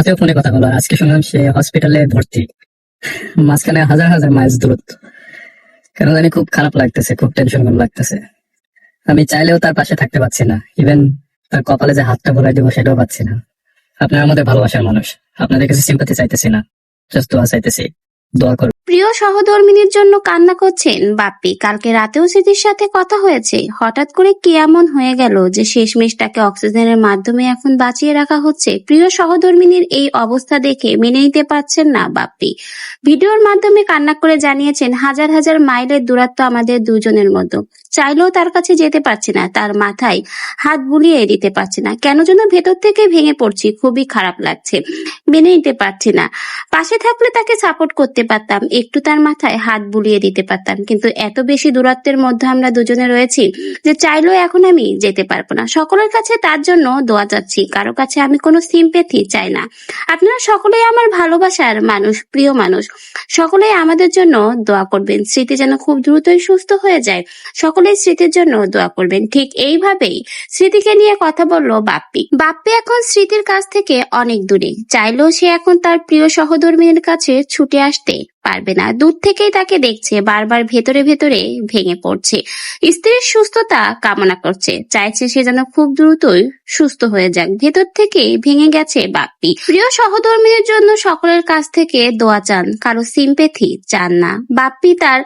রাতেও ফোনে কথা বলো, আজকে শুনলাম সে হসপিটালে ভর্তি, মাঝখানে হাজার হাজার মাইল দূরত্ব। কেন জানি খুব খারাপ লাগতেছে, খুব টেনশন লাগতেছে। আমি চাইলেও তার পাশে থাকতে পারছি না, ইভেন তার কপালে যে হাতটা ভরাই দেবো সেটাও পাচ্ছি না। আপনার আমাদের ভালোবাসার মানুষ, আপনাদের কাছে সিম্পাথি চাইতেছি না, জাস্ট দোয়া চাইতেছি, দোয়া করুন। প্রিয় সহধর্মিনীর জন্য কান্না করছেন বাপ্পি। কালকে রাতেও স্মৃতির সাথে কথা হয়েছে, হঠাৎ করে কি এমন হয়ে গেল যে শেষমেশ তাকে অক্সিজেনের মাধ্যমে এখন বাঁচিয়ে রাখা হচ্ছে। প্রিয় সহধর্মিনীর এই অবস্থা দেখে মেনে নিতে পারছেন না বাপ্পি। ভিডিওর মাধ্যমে কান্না করে জানিয়েছেন, হাজার হাজার মাইলের দূরত্ব আমাদের দুজনের মধ্যে, চাইলেও তার কাছে যেতে পারছি না, তার মাথায় হাত বুলিয়ে দিতে পারছি না, কেন যেন ভেতর থেকে ভেঙে পড়ছি, খুবই খারাপ লাগছে, মেনে নিতে পারছি না। পাশে থাকলে তাকে সাপোর্ট করতে পারতাম, একটু তার মাথায় হাত বুলিয়ে দিতে পারতাম, কিন্তু এত বেশি দূরত্বের মধ্যে আমরা দুজনে রয়েছি যে চাইলেও এখন আমি যেতে পারবো না। সকলের কাছে তার জন্য দোয়া চাচ্ছি, কারো কাছে আমি কোনো সিম্প্যাথি চাই না। আপনারা সকলেই আমার ভালোবাসার মানুষ, প্রিয় মানুষ, সকলেই আমাদের জন্য দোয়া করবেন, স্মৃতি যেন খুব দ্রুতই সুস্থ হয়ে যায়। সকলেই স্মৃতির জন্য দোয়া করবেন। ঠিক এইভাবেই স্মৃতিকে নিয়ে কথা বলল বাপ্পি। বাপ্পি এখন স্মৃতির কাছ থেকে অনেক দূরে, চাইলেও সে এখন তার প্রিয় সহধর্মিনীর কাছে ছুটে আসতে পারবে না। দূর থেকেই তাকে দেখছে, বারবার ভেতরে ভেতরে ভেঙে পড়ছে, স্ত্রীর সুস্থতা কামনা করছে, চাইছে সে যেন খুব দ্রুতই সুস্থ হয়ে যাক। ভেতর থেকে ভেঙে গেছে বাপ্পি। প্রিয় সহধর্মীদের জন্য সকলের কাছ থেকে দোয়া চান, কারো সিম্প্যাথি চান না। বাপ্পি তার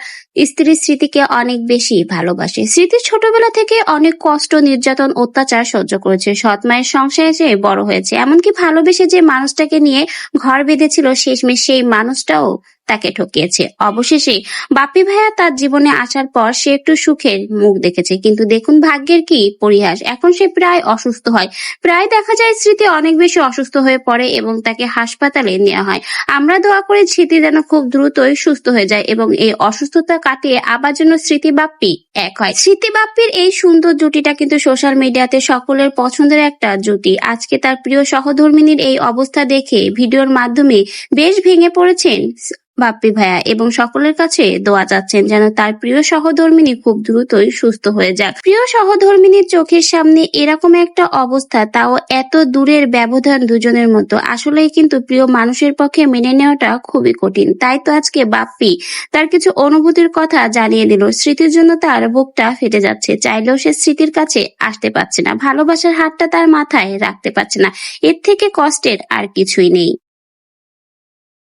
স্ত্রীর স্মৃতিকে অনেক বেশি ভালোবাসে। স্মৃতি ছোটবেলা থেকে অনেক কষ্ট, নির্যাতন, অত্যাচার সহ্য করেছে, সৎ মায়ের সংসারে যে বড় হয়েছে, এমনকি ভালোবেসে যে মানুষটাকে নিয়ে ঘর বেঁধেছিল, শেষমেশ সেই মানুষটাও তাকে ঠকিয়েছে। অবশেষে বাপ্পি ভাইয়া তার জীবনে আসার পর সে একটু সুখের মুখ দেখেছে, কিন্তু দেখুন ভাগ্যের কি পরিহাস, এখন সে প্রায় অসুস্থ হয়। প্রায় দেখা যায় স্মৃতি অনেক বেশি অসুস্থ হয়ে পড়ে এবং তাকে হাসপাতালে নেওয়া হয়। আমরা দোয়া করি স্মৃতি যেন খুব দ্রুতই সুস্থ হয়ে যায় এবং এই অসুস্থতা কাটিয়ে আবার যেন স্মৃতি বাপ্পি এক হয়। স্মৃতি বাপ্পির এই সুন্দর জুটিটা কিন্তু সোশ্যাল মিডিয়াতে সকলের পছন্দের একটা জুটি। আজকে তার প্রিয় সহধর্মিনীর এই অবস্থা দেখে ভিডিওর মাধ্যমে বেশ ভেঙে পড়েছেন বাপ্পি ভাইয়া এবং সকলের কাছে দোয়া চাচ্ছেন যেন তার প্রিয় সহধর্মিনী খুব দ্রুতই সুস্থ হয়ে যাক। প্রিয় সহধর্মিনীর চোখের সামনে এরকম একটা অবস্থা, তাও এত দূরের ব্যবধান দুজনের মতো, আসলেই কিন্তু প্রিয় মানুষের পক্ষে মেনে নেওয়াটা খুবই কঠিন। তাই তো আজকে বাপ্পি তার কিছু অনুভূতির কথা জানিয়ে দিল। স্মৃতির জন্য তার বুকটা ফেটে যাচ্ছে, চাইলেও সে স্মৃতির কাছে আসতে পারছে না, ভালোবাসার হাতটা তার মাথায় রাখতে পারছে না। এর থেকে কষ্টের আর কিছুই নেই।